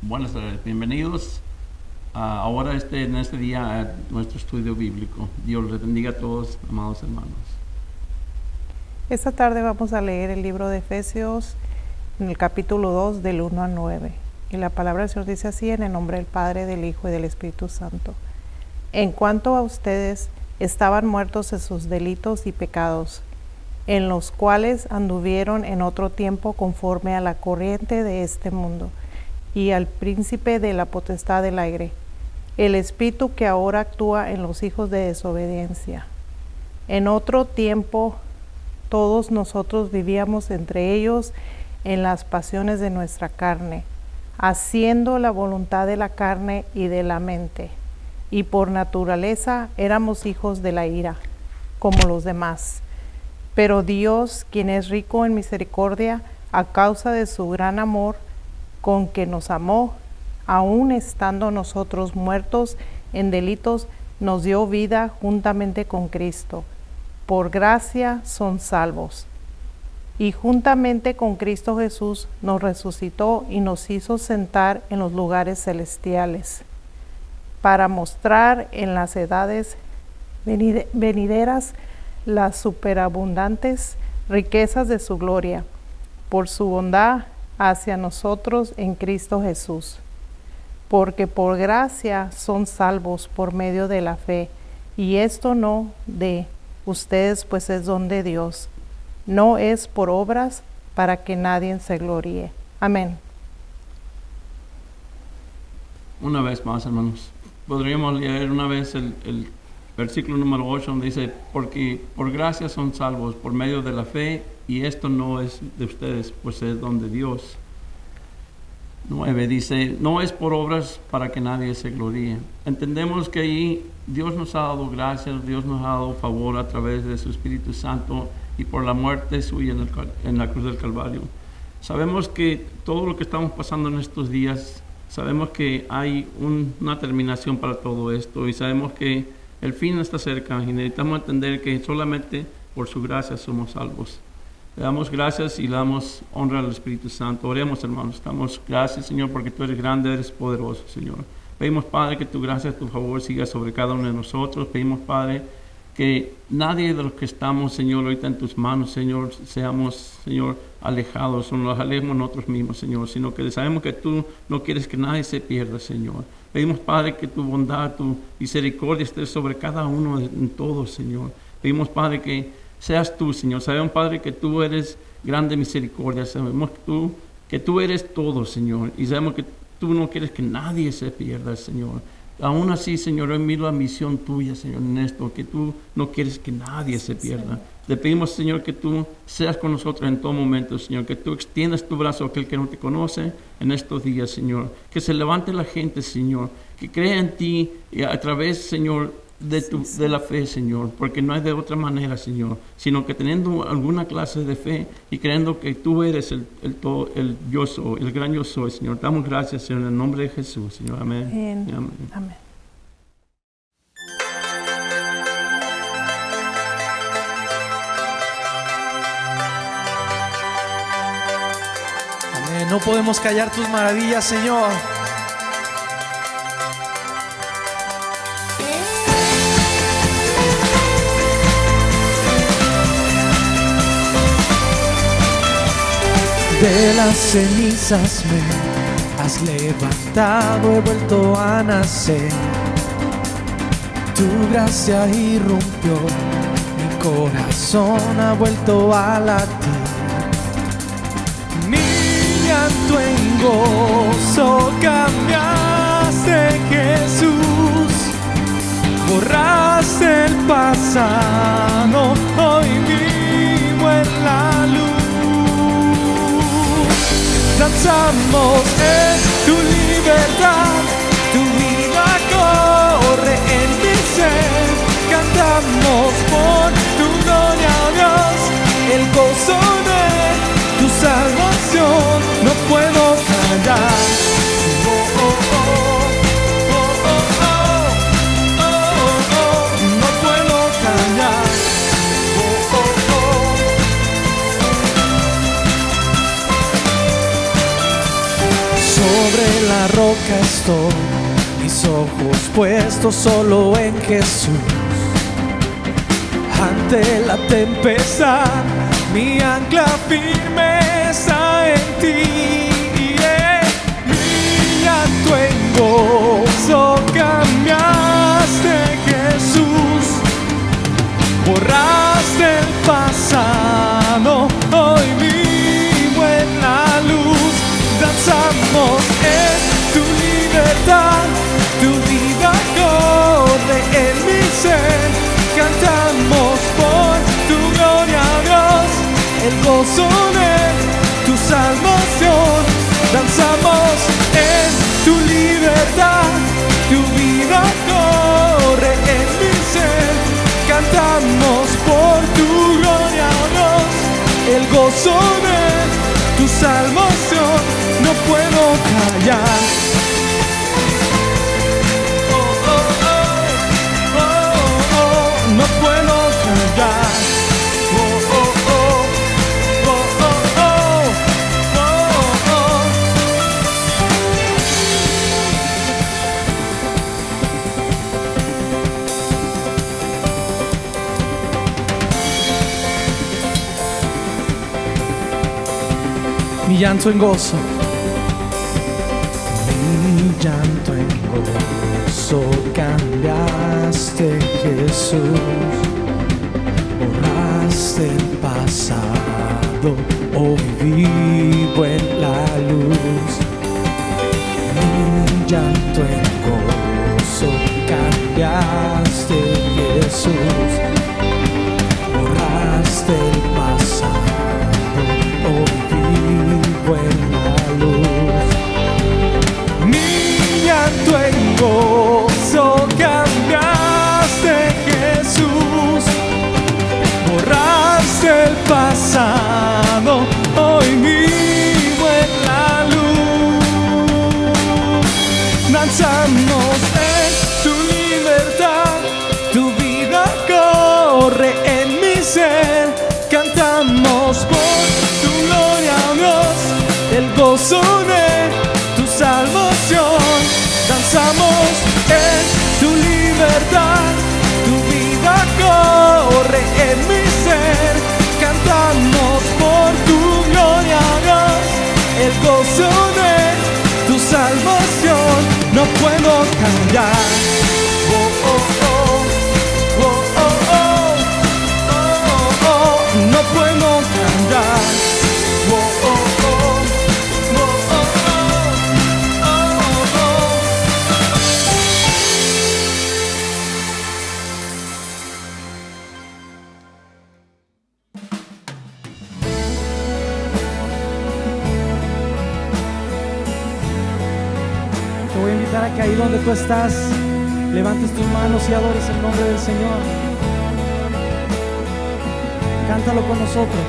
Buenas tardes, bienvenidos ahora en este día a nuestro estudio bíblico. Dios les bendiga a todos, amados hermanos. Esta tarde vamos a leer el libro de Efesios en el capítulo 2 del 1 al 9. Y la palabra del Señor dice así: en el nombre del Padre, del Hijo y del Espíritu Santo. En cuanto a ustedes, estaban muertos en sus delitos y pecados, en los cuales anduvieron en otro tiempo conforme a la corriente de este mundo y al príncipe de la potestad del aire, el espíritu que ahora actúa en los hijos de desobediencia. En otro tiempo todos nosotros vivíamos entre ellos en las pasiones de nuestra carne, haciendo la voluntad de la carne y de la mente, y por naturaleza éramos hijos de la ira, como los demás. Pero Dios, quien es rico en misericordia, a causa de su gran amor con que nos amó, aun estando nosotros muertos en delitos, nos dio vida juntamente con Cristo. Por gracia son salvos. Y juntamente con Cristo Jesús nos resucitó y nos hizo sentar en los lugares celestiales, para mostrar en las edades venideras las superabundantes riquezas de su gloria, por su bondad hacia nosotros en Cristo Jesús. Porque por gracia son salvos por medio de la fe, y esto no de ustedes, pues es don de Dios, no es por obras, para que nadie se gloríe. Amén. Una vez más, hermanos, podríamos leer una vez el versículo número 8, donde dice: porque por gracia son salvos por medio de la fe, y esto no es de ustedes, pues es don de Dios. 9 dice: no es por obras para que nadie se gloríe. Entendemos que ahí Dios nos ha dado gracias, Dios nos ha dado favor a través de su Espíritu Santo y por la muerte suya en la cruz del Calvario. Sabemos que todo lo que estamos pasando en estos días, sabemos que hay una terminación para todo esto, y sabemos que el fin está cerca, y necesitamos entender que solamente por su gracia somos salvos. Le damos gracias y le damos honra al Espíritu Santo. Oremos, hermanos. Damos gracias, Señor, porque tú eres grande, eres poderoso, Señor. Pedimos, Padre, que tu gracia, tu favor siga sobre cada uno de nosotros. Pedimos, Padre, que nadie de los que estamos, Señor, ahorita en tus manos, Señor, seamos, Señor, alejados o nos alejemos nosotros mismos, Señor, sino que sabemos que tú no quieres que nadie se pierda, Señor. Pedimos, Padre, que tu bondad, tu misericordia esté sobre cada uno en todos, Señor. Pedimos, Padre, que seas tú, Señor. Sabemos, Padre, que tú eres grande misericordia. Sabemos que tú eres todo, Señor. Y sabemos que tú no quieres que nadie se pierda, Señor. Aún así, Señor, hoy miro la misión tuya, Señor, en esto, que tú no quieres que nadie se pierda. Te pedimos, Señor, que tú seas con nosotros en todo momento, Señor, que tú extiendas tu brazo a aquel que no te conoce en estos días, Señor. Que se levante la gente, Señor, que crea en ti y a través, Señor, de la fe, Señor, porque no hay de otra manera, Señor, sino que teniendo alguna clase de fe y creyendo que tú eres el yo soy, el gran yo soy, Señor. Damos gracias, Señor, en el nombre de Jesús, Señor. Amén. Amén. Amén. Amén. No podemos callar tus maravillas, Señor. De las cenizas me has levantado, he vuelto a nacer. Tu gracia irrumpió, mi corazón ha vuelto a latir. Mi llanto en gozo cambiaste, Jesús. Borraste el pasado, hoy vivo en la luz. Danzamos en tu libertad, tu vida corre en mi ser. Cantamos por tu gloria, oh Dios, el gozo de tu salvación. No puedo callar. Oh, oh, oh. No puedo callar. Sobre la roca estoy, mis ojos puestos solo en Jesús. Ante la tempestad, mi ancla firme está en ti. Mi llanto en gozo cambiaste, Jesús. Borraste el pasado, hoy vivo en la luz. Danzamos en tu libertad, tu vida corre en mi ser. Cantamos por tu gloria, Dios, el gozo de tu salvación. Danzamos en tu libertad, tu vida corre en mi ser. Cantamos por tu gloria, Dios, el gozo de tu salvación. No puedo callar. No puedo callar. Mi llanto en gozo. Mi llanto en gozo cambiaste, Jesús. Borraste el pasado, hoy vivo en la luz. Mi llanto en gozo cambiaste, Jesús. Borraste el pasado, hoy vivo en la luz. Mi llanto en gozo cambiaste, Jesús. Borraste el pasado, hoy vivo en la luz. Danzamos en tu libertad, tu vida corre en mi ser. Cantamos por tu gloria, Dios, el gozo de tu salvación. Danzamos en tu libertad, tu vida corre en mi ser. Cantamos por tu gloria, Dios, el gozo de tu salvación. No puedo callar. Oh, oh, oh. Oh, oh, oh. Oh, oh. No puedo callar. Oh, oh, oh. Oh, oh, oh. Oh, oh. Te voy a invitar a que ahí donde tú estás, levantes tus manos y adores el nombre del Señor. Cántalo con nosotros.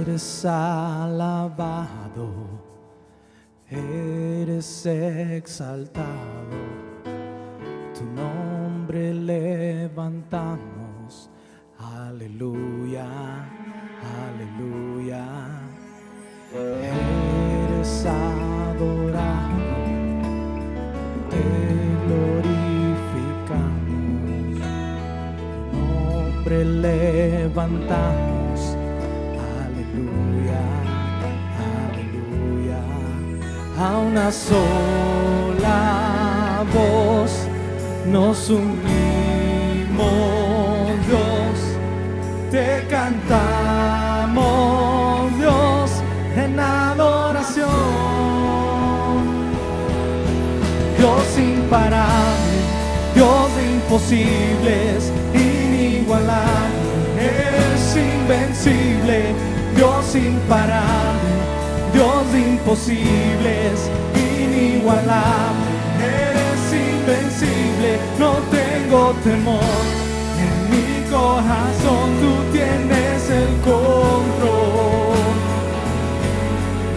Eres alabado, eres exaltado, tu nombre levantamos. Aleluya, aleluya. Eres adorado, te glorificamos, tu nombre levantamos. Aleluya, aleluya. A una sola voz nos unimos, Dios, te cantamos, Dios, en adoración. Dios imparable, Dios de imposibles, inigualable, eres invencible. Dios imparable, Dios de imposibles, inigualable, eres invencible. No tengo temor, en mi corazón tú tienes el control.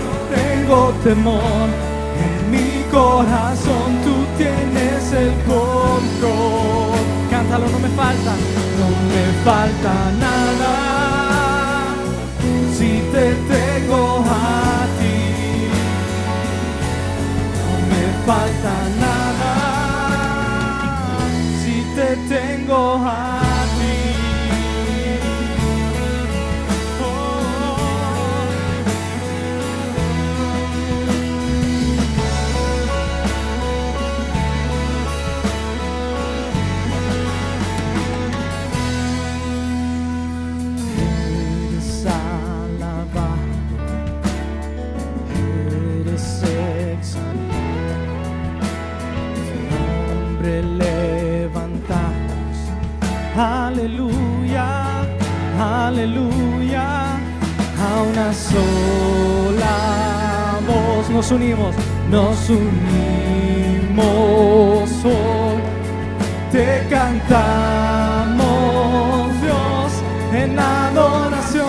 No tengo temor, en mi corazón tú tienes el control. Cántalo, no me falta nada. Si te tengo a ti, no me falta nada si te tengo a ti. Aleluya, aleluya, a una sola voz nos unimos hoy, te cantamos Dios en adoración.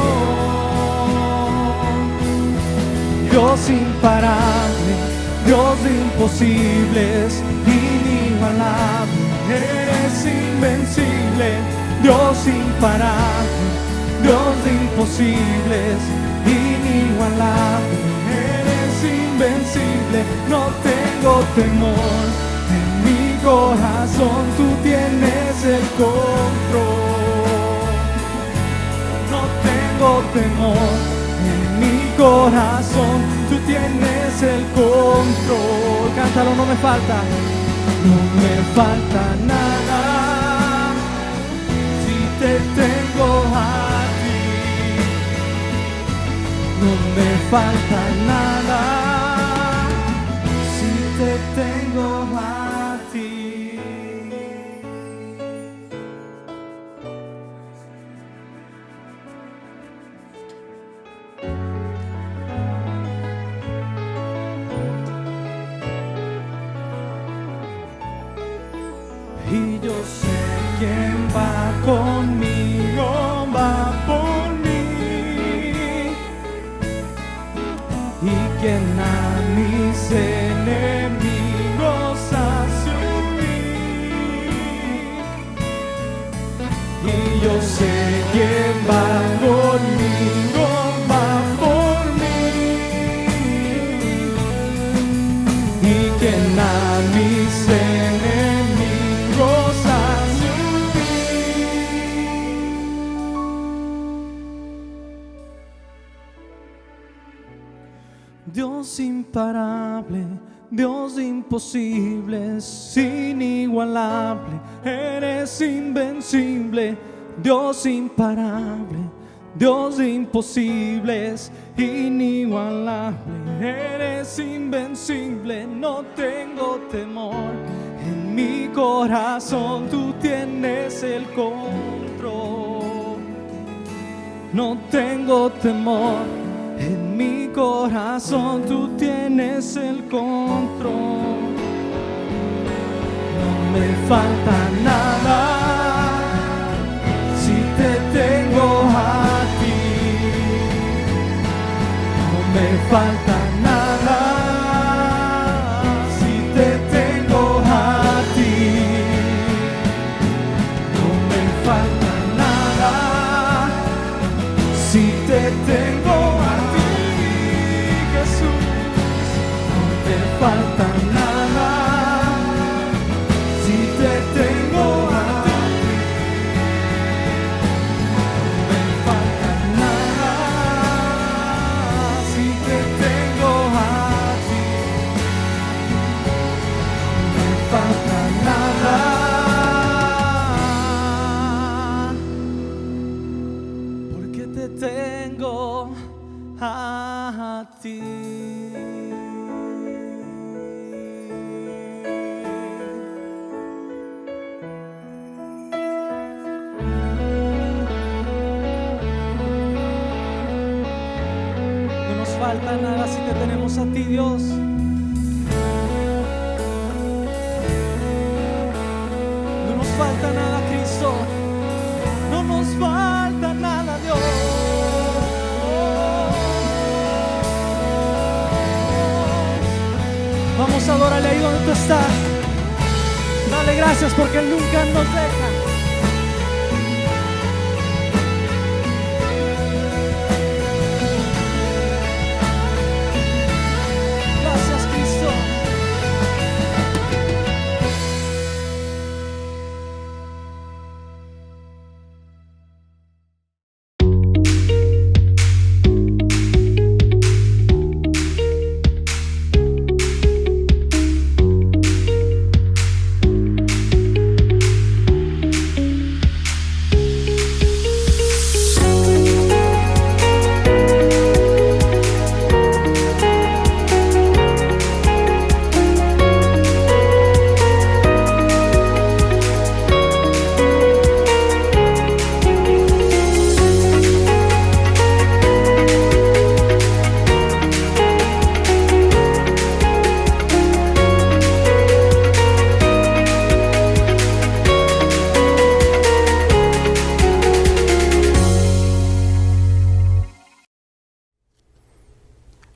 Dios imparable, Dios de imposibles, inigualable, eres invencible. Dios imparable, Dios de imposibles, inigualable, eres invencible. No tengo temor, en mi corazón tú tienes el control. No tengo temor, en mi corazón tú tienes el control. Cántalo, no me falta nada si te tengo a ti. No me falta nada si te tengo a ti. Y yo sé quién va conmigo, va por mí, y quien a mis enemigos hace huir. Y yo sé quién va conmigo, va por mí, y quien a mis enemigos hace huir. Dios imparable, Dios de imposibles, inigualable, eres invencible. Dios imparable, Dios de imposibles, inigualable, eres invencible. No tengo temor, en mi corazón tú tienes el control. No tengo temor, en mi corazón tú tienes el control. No me falta nada si te tengo a ti. No me falta nada si te tengo a ti. No me falta nada si te tengo a ti, Jesús. No me falta nada si te tengo a ti. No me falta nada si te tengo a ti. No me falta nada porque te tengo a ti. No nos falta nada si te tenemos a ti, Dios. No nos falta nada, Cristo. No nos falta nada, Dios. Vamos a adorarle ahí donde tú estás. Dale gracias porque Él nunca nos deja.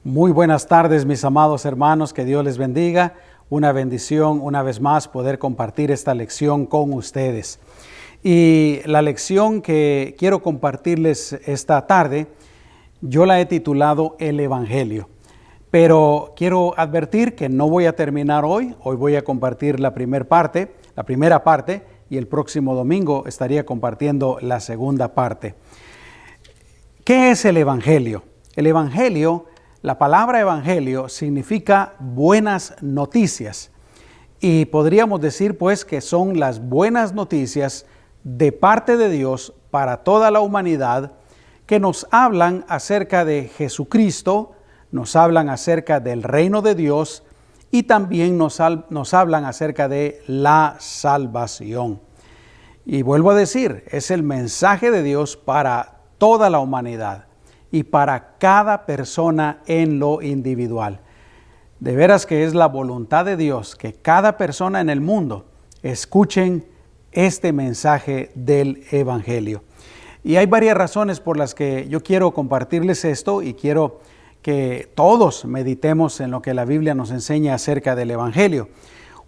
Muy buenas tardes, mis amados hermanos, que Dios les bendiga. Una bendición una vez más poder compartir esta lección con ustedes. Y la lección que quiero compartirles esta tarde, yo la he titulado El Evangelio. Pero quiero advertir que no voy a terminar hoy. Hoy voy a compartir la primera parte, y el próximo domingo estaría compartiendo la segunda parte. ¿Qué es el Evangelio? El Evangelio, la palabra Evangelio significa buenas noticias. Y podríamos decir pues que son las buenas noticias de parte de Dios para toda la humanidad, que nos hablan acerca de Jesucristo, nos hablan acerca del reino de Dios y también nos hablan acerca de la salvación. Y vuelvo a decir, es el mensaje de Dios para toda la humanidad y para cada persona en lo individual. De veras que es la voluntad de Dios que cada persona en el mundo escuchen este mensaje del Evangelio. Y hay varias razones por las que yo quiero compartirles esto y quiero que todos meditemos en lo que la Biblia nos enseña acerca del Evangelio.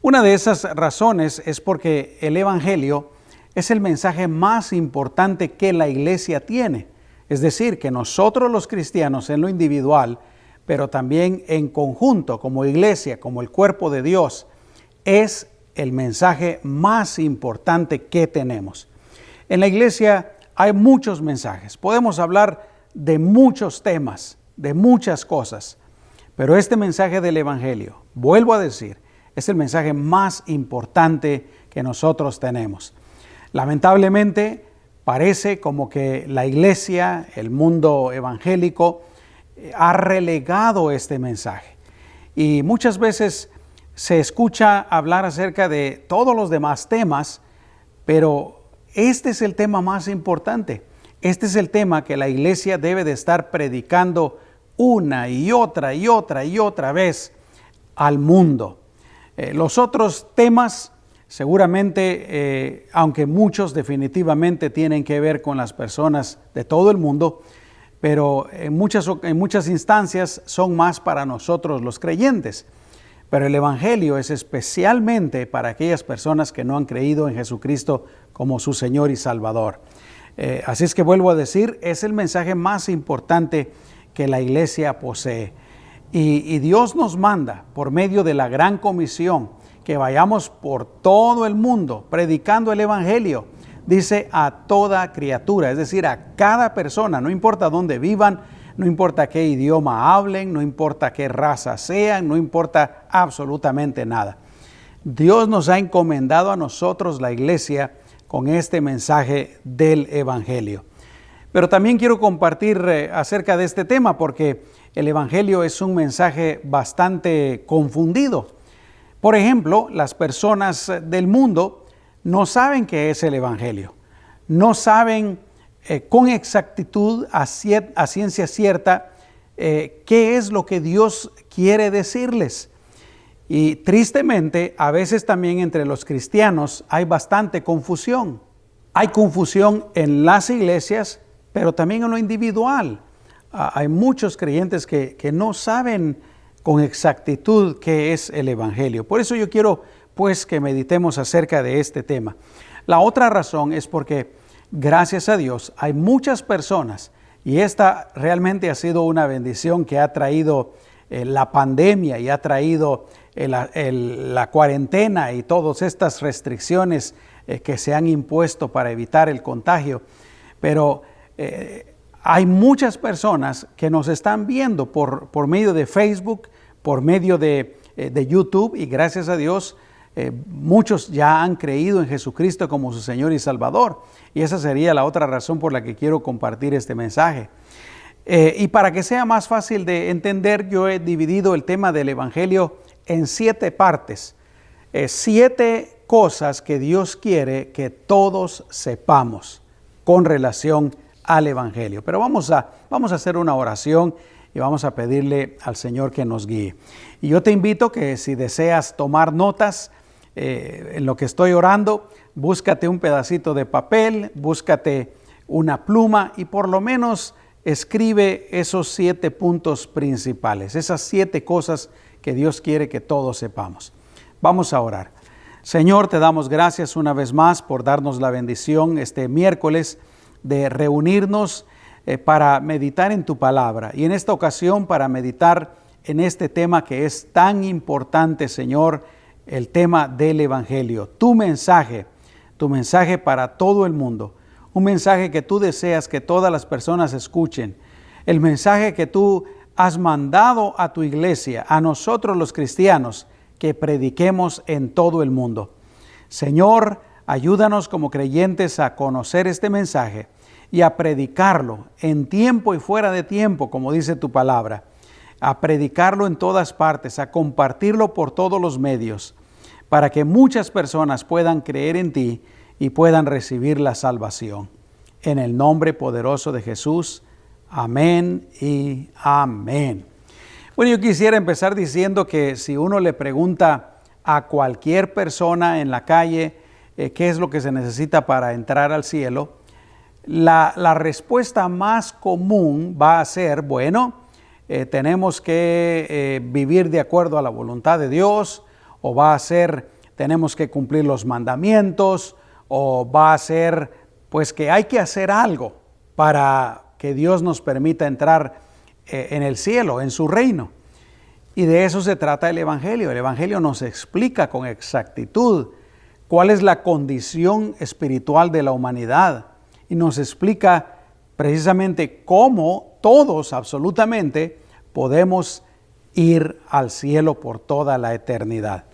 Una de esas razones es porque el Evangelio es el mensaje más importante que la iglesia tiene. Es decir, que nosotros los cristianos en lo individual, pero también en conjunto como iglesia, como el cuerpo de Dios, es el mensaje más importante que tenemos. En la iglesia hay muchos mensajes. Podemos hablar de muchos temas, de muchas cosas, pero este mensaje del Evangelio, vuelvo a decir, es el mensaje más importante que nosotros tenemos. Lamentablemente, parece como que la iglesia, el mundo evangélico, ha relegado este mensaje. Y muchas veces se escucha hablar acerca de todos los demás temas, pero este es el tema más importante. Este es el tema que la iglesia debe de estar predicando una y otra vez al mundo. Los otros temas seguramente, aunque muchos definitivamente tienen que ver con las personas de todo el mundo, pero en muchas instancias son más para nosotros los creyentes. Pero el Evangelio es especialmente para aquellas personas que no han creído en Jesucristo como su Señor y Salvador. Así es que vuelvo a decir, es el mensaje más importante que la iglesia posee. Y Dios nos manda por medio de la gran comisión que vayamos por todo el mundo predicando el Evangelio. Dice a toda criatura, es decir, a cada persona, no importa dónde vivan, no importa qué idioma hablen, no importa qué raza sean, no importa absolutamente nada. Dios nos ha encomendado a nosotros, la iglesia, con este mensaje del Evangelio. Pero también quiero compartir acerca de este tema porque el Evangelio es un mensaje bastante confundido. Por ejemplo, las personas del mundo no saben qué es el Evangelio. No saben con exactitud, a ciencia cierta, qué es lo que Dios quiere decirles. Y tristemente, a veces también entre los cristianos hay bastante confusión. Hay confusión en las iglesias, pero también en lo individual. Hay muchos creyentes que no saben con exactitud qué es el Evangelio. Por eso yo quiero pues que meditemos acerca de este tema. La otra razón es porque, gracias a Dios, hay muchas personas, y esta realmente ha sido una bendición que ha traído la pandemia y ha traído la cuarentena y todas estas restricciones que se han impuesto para evitar el contagio. Pero hay muchas personas que nos están viendo por medio de Facebook, por medio de YouTube, y gracias a Dios, muchos ya han creído en Jesucristo como su Señor y Salvador. Y esa sería la otra razón por la que quiero compartir este mensaje. Y para que sea más fácil de entender, yo he dividido el tema del Evangelio en 7 partes. 7 cosas que Dios quiere que todos sepamos con relación al Evangelio. Pero vamos a hacer una oración y vamos a pedirle al Señor que nos guíe. Y yo te invito que si deseas tomar notas en lo que estoy orando, búscate un pedacito de papel, búscate una pluma y por lo menos escribe esos 7 puntos principales, esas 7 cosas que Dios quiere que todos sepamos. Vamos a orar. Señor, te damos gracias una vez más por darnos la bendición este miércoles de reunirnos para meditar en tu palabra, y en esta ocasión para meditar en este tema que es tan importante, Señor, el tema del Evangelio, tu mensaje para todo el mundo, un mensaje que tú deseas que todas las personas escuchen, el mensaje que tú has mandado a tu iglesia, a nosotros los cristianos, que prediquemos en todo el mundo. Señor, ayúdanos como creyentes a conocer este mensaje y a predicarlo en tiempo y fuera de tiempo, como dice tu palabra, a predicarlo en todas partes, a compartirlo por todos los medios, para que muchas personas puedan creer en ti y puedan recibir la salvación. En el nombre poderoso de Jesús, amén y amén. Bueno, yo quisiera empezar diciendo que si uno le pregunta a cualquier persona en la calle qué es lo que se necesita para entrar al cielo, la respuesta más común va a ser, bueno, tenemos que vivir de acuerdo a la voluntad de Dios, o va a ser, tenemos que cumplir los mandamientos, o va a ser, pues que hay que hacer algo para que Dios nos permita entrar en el cielo, en su reino. Y de eso se trata el Evangelio. El Evangelio nos explica con exactitud cuál es la condición espiritual de la humanidad, y nos explica precisamente cómo todos, absolutamente, podemos ir al cielo por toda la eternidad.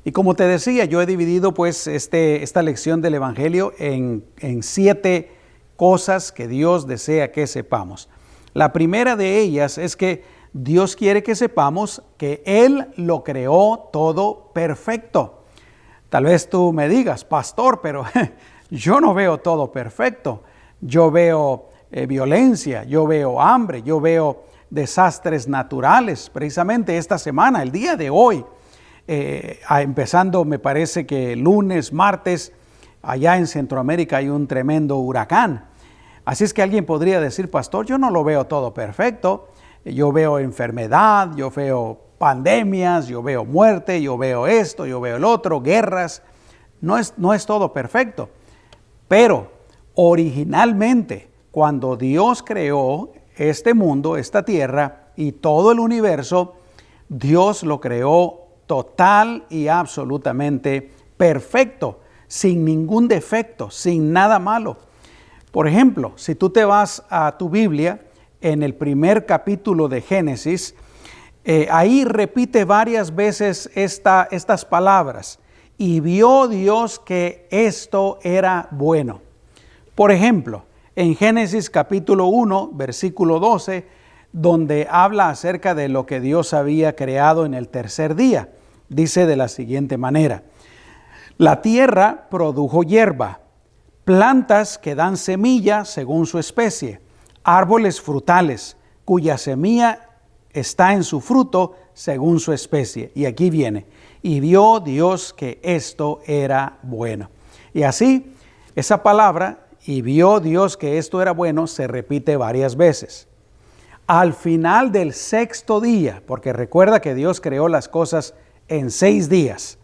Y como te decía, yo he dividido pues esta lección del Evangelio en 7 cosas que Dios desea que sepamos. La primera de ellas es que Dios quiere que sepamos que Él lo creó todo perfecto. Tal vez tú me digas, pastor, pero yo no veo todo perfecto. Yo veo violencia, yo veo hambre, yo veo desastres naturales. Precisamente esta semana, el día de hoy, empezando me parece que lunes, martes, allá en Centroamérica hay un tremendo huracán. Así es que alguien podría decir, pastor, yo no lo veo todo perfecto. Yo veo enfermedad, yo veo pandemias, yo veo muerte, yo veo esto, yo veo el otro, guerras. No es todo perfecto. Pero originalmente, cuando Dios creó este mundo, esta tierra y todo el universo, Dios lo creó total y absolutamente perfecto, sin ningún defecto, sin nada malo. Por ejemplo, si tú te vas a tu Biblia, en el primer capítulo de Génesis, ahí repite varias veces estas palabras. Y vio Dios que esto era bueno. Por ejemplo, en Génesis capítulo 1, versículo 12, donde habla acerca de lo que Dios había creado en el tercer día, dice de la siguiente manera: la tierra produjo hierba, plantas que dan semilla según su especie, árboles frutales, cuya semilla está en su fruto según su especie. Y aquí viene, y vio Dios que esto era bueno. Y así, esa palabra, y vio Dios que esto era bueno, se repite varias veces. Al final del 6º día, porque recuerda que Dios creó las cosas en 6 días,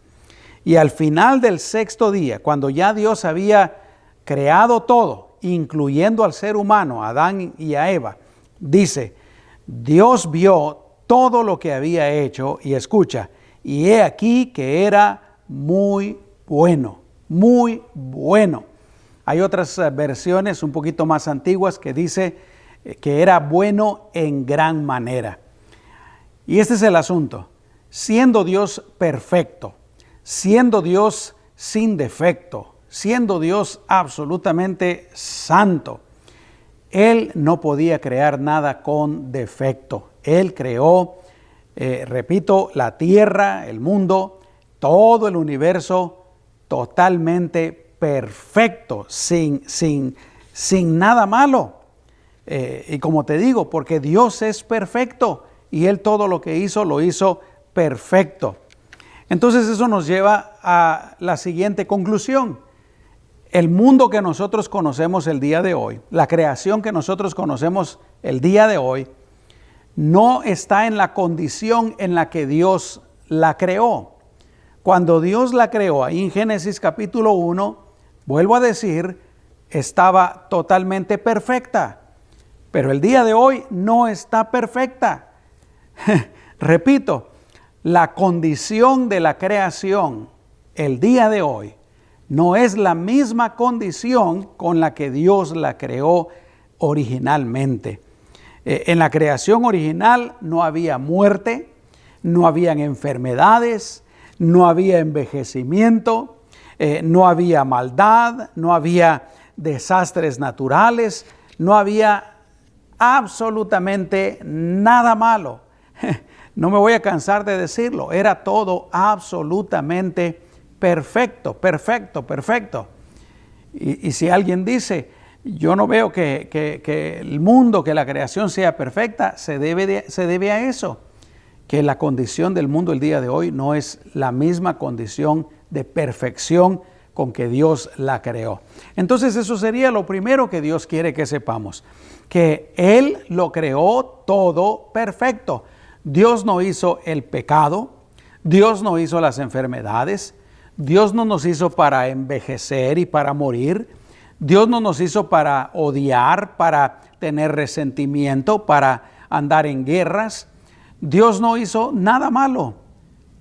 y al final del 6º día, cuando ya Dios había creado todo, incluyendo al ser humano, a Adán y a Eva, dice, Dios vio todo lo que había hecho y escucha, y he aquí que era muy bueno, muy bueno. Hay otras versiones un poquito más antiguas que dice que era bueno en gran manera. Y este es el asunto, siendo Dios perfecto, siendo Dios sin defecto, siendo Dios absolutamente santo, Él no podía crear nada con defecto. Él creó, repito, la tierra, el mundo, todo el universo totalmente perfecto, sin nada malo. Y como te digo, porque Dios es perfecto y Él todo lo que hizo, lo hizo perfecto. Entonces eso nos lleva a la siguiente conclusión. el mundo que nosotros conocemos el día de hoy, la creación que nosotros conocemos el día de hoy, no está en la condición en la que Dios la creó. Cuando Dios la creó, ahí en Génesis capítulo 1, vuelvo a decir, estaba totalmente perfecta. Pero el día de hoy no está perfecta. Repito, la condición de la creación el día de hoy no es la misma condición con la que Dios la creó originalmente. En la creación original no había muerte, no habían enfermedades, no había envejecimiento, no había maldad, no había desastres naturales, no había absolutamente nada malo. No me voy a cansar de decirlo, era todo absolutamente perfecto, perfecto, perfecto. Y si alguien dice, yo no veo que el mundo, que la creación sea perfecta, se debe a eso, que la condición del mundo el día de hoy no es la misma condición de perfección con que Dios la creó. Entonces eso sería lo primero que Dios quiere que sepamos, que Él lo creó todo perfecto. Dios no hizo el pecado, Dios no hizo las enfermedades, Dios no nos hizo para envejecer y para morir, Dios no nos hizo para odiar, para tener resentimiento, para andar en guerras. Dios no hizo nada malo.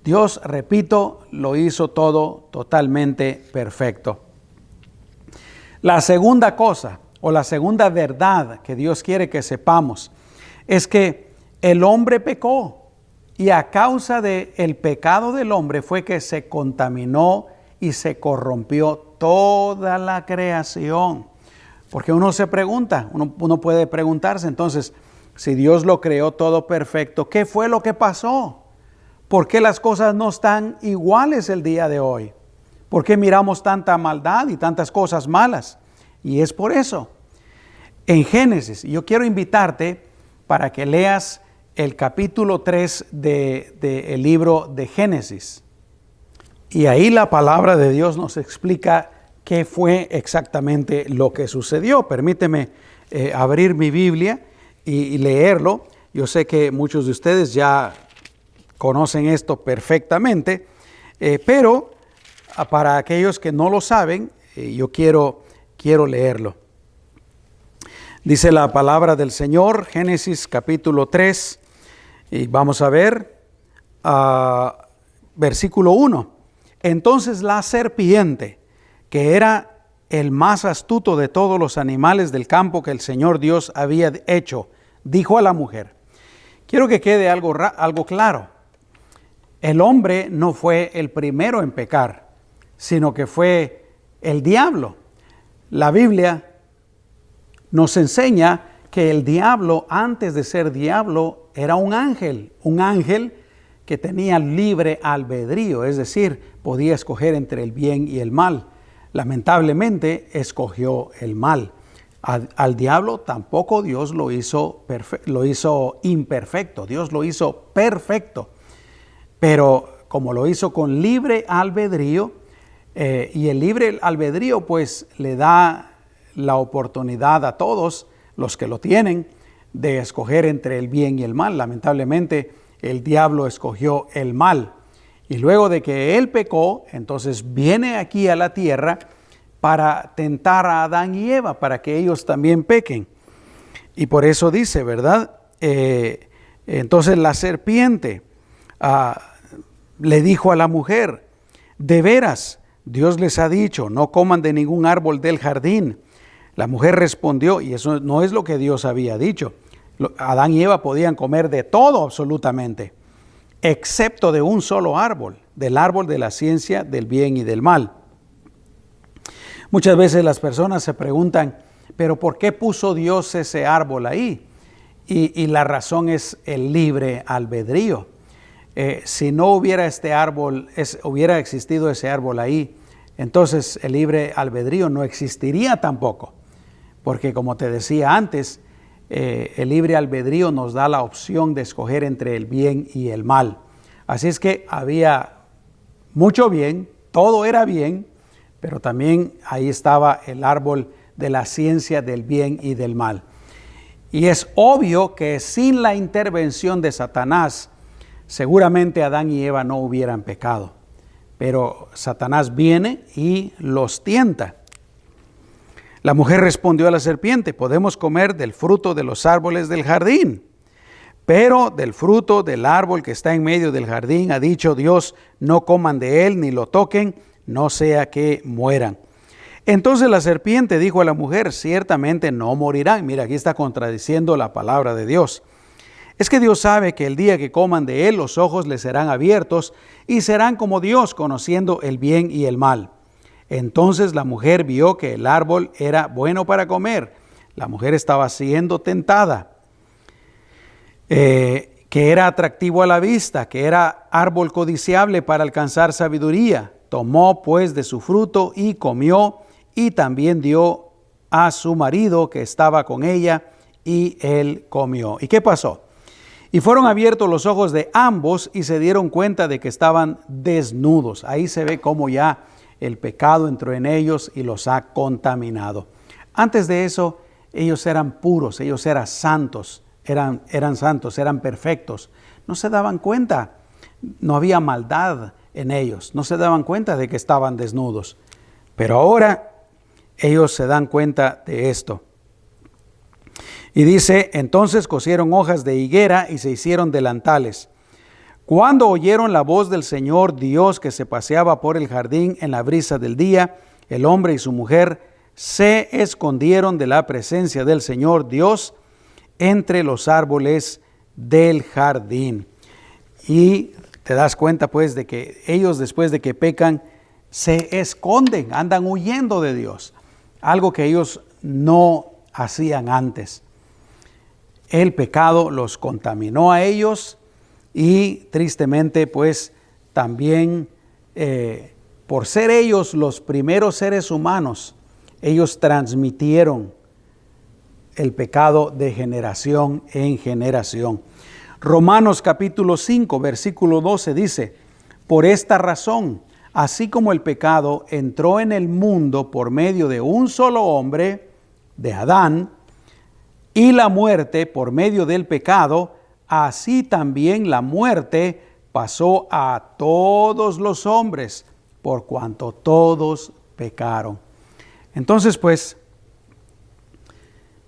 Dios, repito, lo hizo todo totalmente perfecto. La segunda cosa o la segunda verdad que Dios quiere que sepamos es que el hombre pecó y a causa del pecado del hombre fue que se contaminó y se corrompió toda la creación. Porque uno se pregunta, uno puede preguntarse entonces, si Dios lo creó todo perfecto, ¿qué fue lo que pasó? ¿Por qué las cosas no están iguales el día de hoy? ¿Por qué miramos tanta maldad y tantas cosas malas? Y es por eso. En Génesis, yo quiero invitarte para que leas el capítulo 3 del libro de Génesis. Y ahí la palabra de Dios nos explica qué fue exactamente lo que sucedió. Permíteme abrir mi Biblia y leerlo. Yo sé que muchos de ustedes ya conocen esto perfectamente, pero para aquellos que no lo saben, yo quiero leerlo. Dice la palabra del Señor, Génesis capítulo 3, y vamos a ver versículo 1. Entonces la serpiente, que era el más astuto de todos los animales del campo que el Señor Dios había hecho, dijo a la mujer. Quiero que quede algo claro. El hombre no fue el primero en pecar, sino que fue el diablo. La Biblia nos enseña que el diablo, antes de ser diablo, era un ángel que tenía libre albedrío, es decir, podía escoger entre el bien y el mal. Lamentablemente, escogió el mal. Al diablo tampoco Dios lo hizo imperfecto, Dios lo hizo perfecto. Pero como lo hizo con libre albedrío, y el libre albedrío pues le da la oportunidad a todos los que lo tienen de escoger entre el bien y el mal. Lamentablemente el diablo escogió el mal. Y luego de que él pecó, entonces viene aquí a la tierra para tentar a Adán y Eva, para que ellos también pequen. Y por eso dice, ¿verdad? Entonces la serpiente le dijo a la mujer, de veras, Dios les ha dicho, no coman de ningún árbol del jardín. La mujer respondió, y eso no es lo que Dios había dicho. Adán y Eva podían comer de todo absolutamente, excepto de un solo árbol, del árbol de la ciencia del bien y del mal. Muchas veces las personas se preguntan, ¿pero por qué puso Dios ese árbol ahí? Y la razón es el libre albedrío. Si no hubiera hubiera existido ese árbol ahí, entonces el libre albedrío no existiría tampoco. Porque como te decía antes, el libre albedrío nos da la opción de escoger entre el bien y el mal. Así es que había mucho bien, todo era bien, pero también ahí estaba el árbol de la ciencia del bien y del mal. Y es obvio que sin la intervención de Satanás, seguramente Adán y Eva no hubieran pecado. Pero Satanás viene y los tienta. La mujer respondió a la serpiente: podemos comer del fruto de los árboles del jardín, pero del fruto del árbol que está en medio del jardín ha dicho Dios: no coman de él ni lo toquen, no sea que mueran. Entonces la serpiente dijo a la mujer: ciertamente no morirán. Mira, aquí está contradiciendo la palabra de Dios. Es que Dios sabe que el día que coman de él, los ojos les serán abiertos y serán como Dios, conociendo el bien y el mal. Entonces la mujer vio que el árbol era bueno para comer. La mujer estaba siendo tentada, que era atractivo a la vista, que era árbol codiciable para alcanzar sabiduría. Tomó pues de su fruto y comió, y también dio a su marido que estaba con ella, y él comió. ¿Y qué pasó? Y fueron abiertos los ojos de ambos y se dieron cuenta de que estaban desnudos. Ahí se ve cómo ya el pecado entró en ellos y los ha contaminado. Antes de eso, ellos eran puros, ellos eran santos, eran santos, eran perfectos. No se daban cuenta, no había maldad en ellos, no se daban cuenta de que estaban desnudos. Pero ahora ellos se dan cuenta de esto. Y dice: entonces cosieron hojas de higuera y se hicieron delantales. Cuando oyeron la voz del Señor Dios que se paseaba por el jardín en la brisa del día, el hombre y su mujer se escondieron de la presencia del Señor Dios entre los árboles del jardín. Y te das cuenta pues de que ellos, después de que pecan, se esconden, andan huyendo de Dios, algo que ellos no hacían antes. El pecado los contaminó a ellos y tristemente pues también por ser ellos los primeros seres humanos, ellos transmitieron el pecado de generación en generación. Romanos capítulo 5 versículo 12 dice: por esta razón, así como el pecado entró en el mundo por medio de un solo hombre, de Adán, y la muerte por medio del pecado, así también la muerte pasó a todos los hombres, por cuanto todos pecaron. Entonces, pues,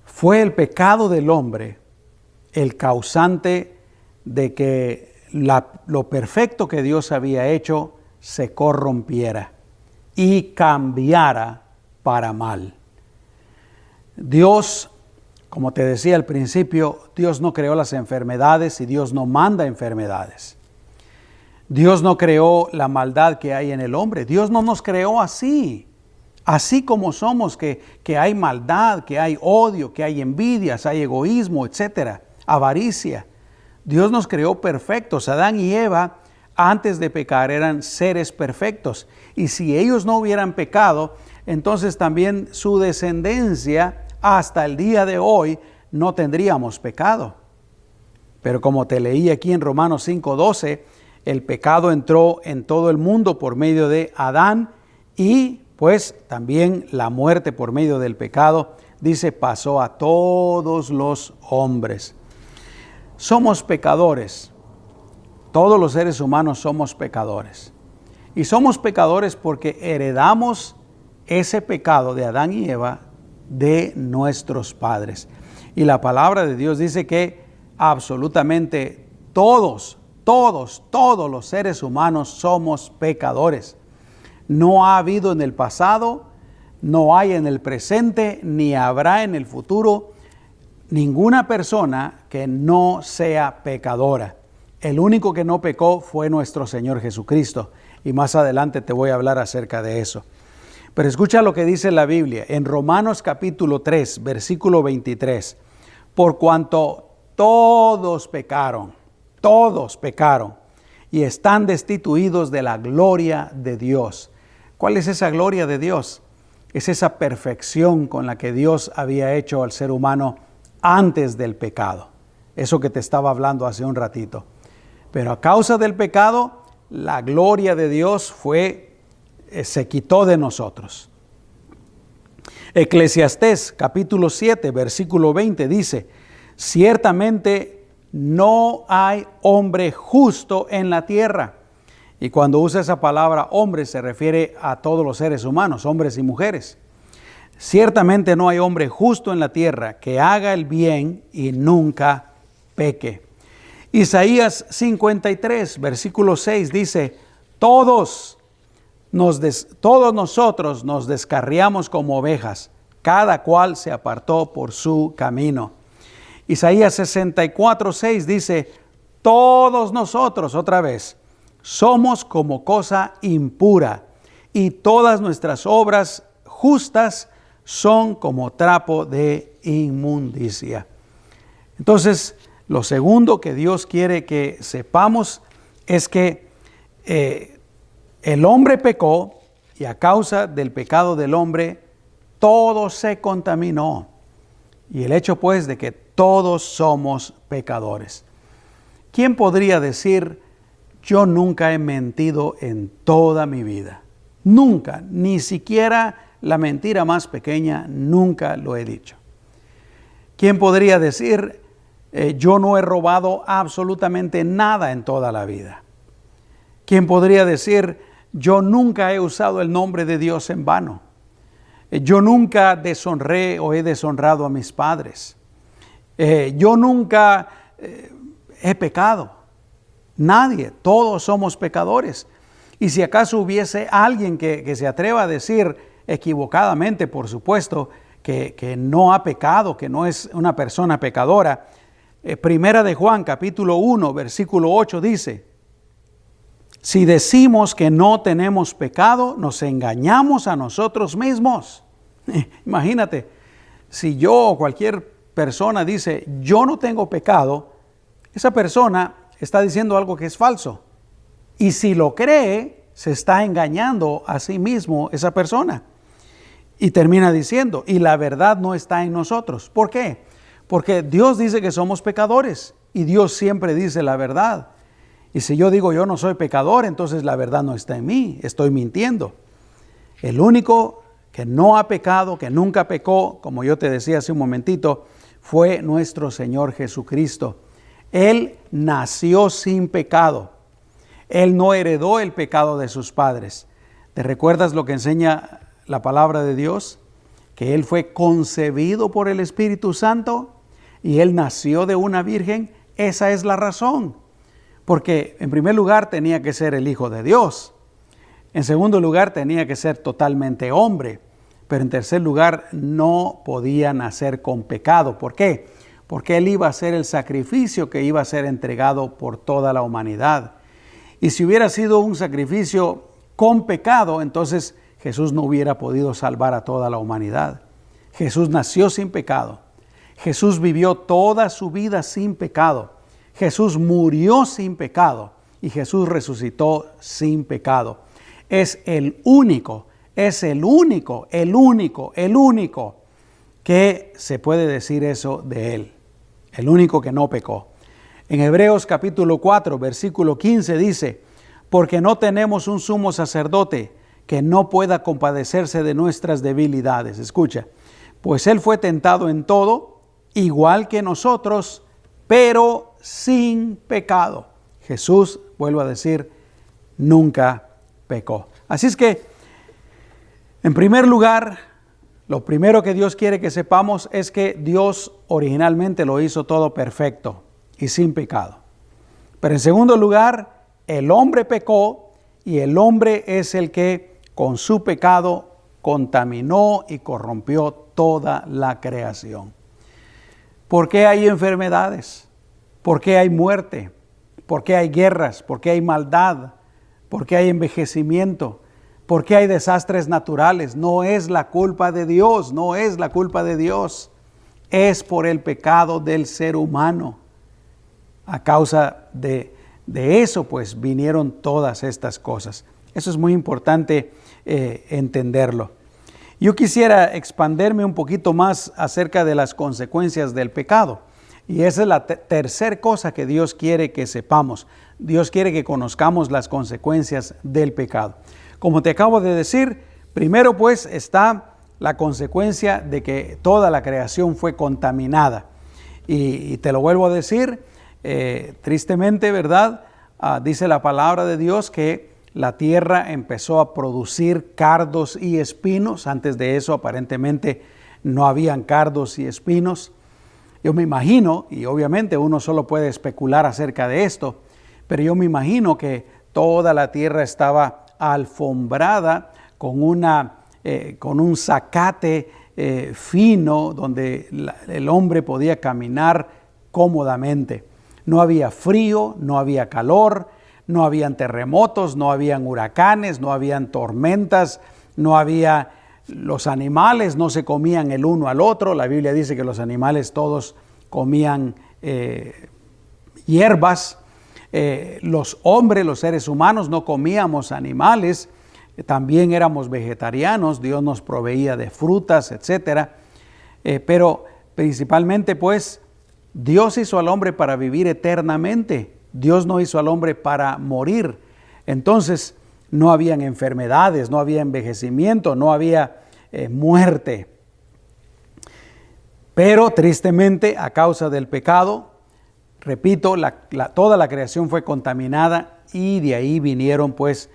fue el pecado del hombre el causante de que lo perfecto que Dios había hecho se corrompiera y cambiara para mal. Dios, como te decía al principio, Dios no creó las enfermedades y Dios no manda enfermedades. Dios no creó la maldad que hay en el hombre. Dios no nos creó así como somos, que hay maldad, que hay odio, que hay envidias, hay egoísmo, etcétera, avaricia. Dios nos creó perfectos. Adán y Eva, antes de pecar, eran seres perfectos. Y si ellos no hubieran pecado, entonces también su descendencia hasta el día de hoy no tendríamos pecado. Pero como te leí aquí en Romanos 5:12, el pecado entró en todo el mundo por medio de Adán y pues también la muerte por medio del pecado, dice, pasó a todos los hombres. Somos pecadores. Todos los seres humanos somos pecadores. Y somos pecadores porque heredamos ese pecado de Adán y Eva de nuestros padres. Y la palabra de Dios dice que absolutamente todos los seres humanos somos pecadores. No ha habido en el pasado, no hay en el presente, ni habrá en el futuro ninguna persona que no sea pecadora. El único que no pecó fue nuestro Señor Jesucristo. Y más adelante te voy a hablar acerca de eso. Pero escucha lo que dice la Biblia en Romanos capítulo 3, versículo 23. Por cuanto todos pecaron y están destituidos de la gloria de Dios. ¿Cuál es esa gloria de Dios? Es esa perfección con la que Dios había hecho al ser humano antes del pecado. Eso que te estaba hablando hace un ratito. Pero a causa del pecado, la gloria de Dios fue se quitó de nosotros. Eclesiastés capítulo 7, versículo 20 dice: ciertamente no hay hombre justo en la tierra. Y cuando usa esa palabra hombre se refiere a todos los seres humanos, hombres y mujeres. Ciertamente no hay hombre justo en la tierra que haga el bien y nunca peque. Isaías 53, versículo 6 dice: todos nosotros nos descarriamos como ovejas, cada cual se apartó por su camino. Isaías 64, 6 dice: todos nosotros, otra vez, somos como cosa impura, y todas nuestras obras justas son como trapo de inmundicia. Entonces, lo segundo que Dios quiere que sepamos es que el hombre pecó, y a causa del pecado del hombre todo se contaminó. Y el hecho pues de que todos somos pecadores. ¿Quién podría decir: yo nunca he mentido en toda mi vida? Nunca, ni siquiera la mentira más pequeña, nunca lo he dicho. ¿Quién podría decir: yo no he robado absolutamente nada en toda la vida? ¿Quién podría decir: yo nunca he usado el nombre de Dios en vano? Yo nunca deshonré o he deshonrado a mis padres. Yo nunca he pecado. Nadie, todos somos pecadores. Y si acaso hubiese alguien que se atreva a decir, equivocadamente por supuesto, que no ha pecado, que no es una persona pecadora, Primera de Juan capítulo 1 versículo 8 dice: si decimos que no tenemos pecado, nos engañamos a nosotros mismos. Imagínate, si yo o cualquier persona dice yo no tengo pecado, esa persona está diciendo algo que es falso. Y si lo cree, se está engañando a sí mismo esa persona. Y termina diciendo: y la verdad no está en nosotros. ¿Por qué? Porque Dios dice que somos pecadores y Dios siempre dice la verdad. Y si yo digo yo no soy pecador, entonces la verdad no está en mí, estoy mintiendo. El único que no ha pecado, que nunca pecó, como yo te decía hace un momentito, fue nuestro Señor Jesucristo. Él nació sin pecado. Él no heredó el pecado de sus padres. ¿Te recuerdas lo que enseña la palabra de Dios? Que Él fue concebido por el Espíritu Santo y Él nació de una virgen. Esa es la razón. Porque en primer lugar tenía que ser el Hijo de Dios. En segundo lugar tenía que ser totalmente hombre. Pero en tercer lugar no podía nacer con pecado. ¿Por qué? Porque Él iba a ser el sacrificio que iba a ser entregado por toda la humanidad. Y si hubiera sido un sacrificio con pecado, entonces Jesús no hubiera podido salvar a toda la humanidad. Jesús nació sin pecado. Jesús vivió toda su vida sin pecado. Jesús murió sin pecado y Jesús resucitó sin pecado. Es el único que se puede decir eso de Él. El único que no pecó. En Hebreos capítulo 4, versículo 15 dice: porque no tenemos un sumo sacerdote que no pueda compadecerse de nuestras debilidades. Escucha, pues Él fue tentado en todo, igual que nosotros, pero sin pecado. Jesús, vuelvo a decir, nunca pecó. Así es que, en primer lugar, lo primero que Dios quiere que sepamos es que Dios originalmente lo hizo todo perfecto y sin pecado. Pero en segundo lugar, el hombre pecó y el hombre es el que con su pecado contaminó y corrompió toda la creación. ¿Por qué hay enfermedades? ¿Por qué hay muerte? ¿Por qué hay guerras? ¿Por qué hay maldad? ¿Por qué hay envejecimiento? ¿Por qué hay desastres naturales? No es la culpa de Dios, no es la culpa de Dios. Es por el pecado del ser humano. A causa de eso, pues, vinieron todas estas cosas. Eso es muy importante entenderlo. Yo quisiera expanderme un poquito más acerca de las consecuencias del pecado. Y esa es la tercera cosa que Dios quiere que sepamos. Dios quiere que conozcamos las consecuencias del pecado. Como te acabo de decir, primero pues está la consecuencia de que toda la creación fue contaminada. Y te lo vuelvo a decir, tristemente, ¿verdad? Dice la palabra de Dios que la tierra empezó a producir cardos y espinos. Antes de eso aparentemente no habían cardos y espinos. Yo me imagino, y obviamente uno solo puede especular acerca de esto, pero yo me imagino que toda la tierra estaba alfombrada con un zacate fino donde el hombre podía caminar cómodamente. No había frío, no había calor, no habían terremotos, no habían huracanes, no habían tormentas, los animales no se comían el uno al otro. La Biblia dice que los animales todos comían hierbas. Los hombres, los seres humanos, no comíamos animales. También éramos vegetarianos. Dios nos proveía de frutas, etc. Pero principalmente pues Dios hizo al hombre para vivir eternamente. Dios no hizo al hombre para morir. Entonces no habían enfermedades, no había envejecimiento, no había muerte. Pero tristemente, a causa del pecado, repito, toda la creación fue contaminada y de ahí vinieron pues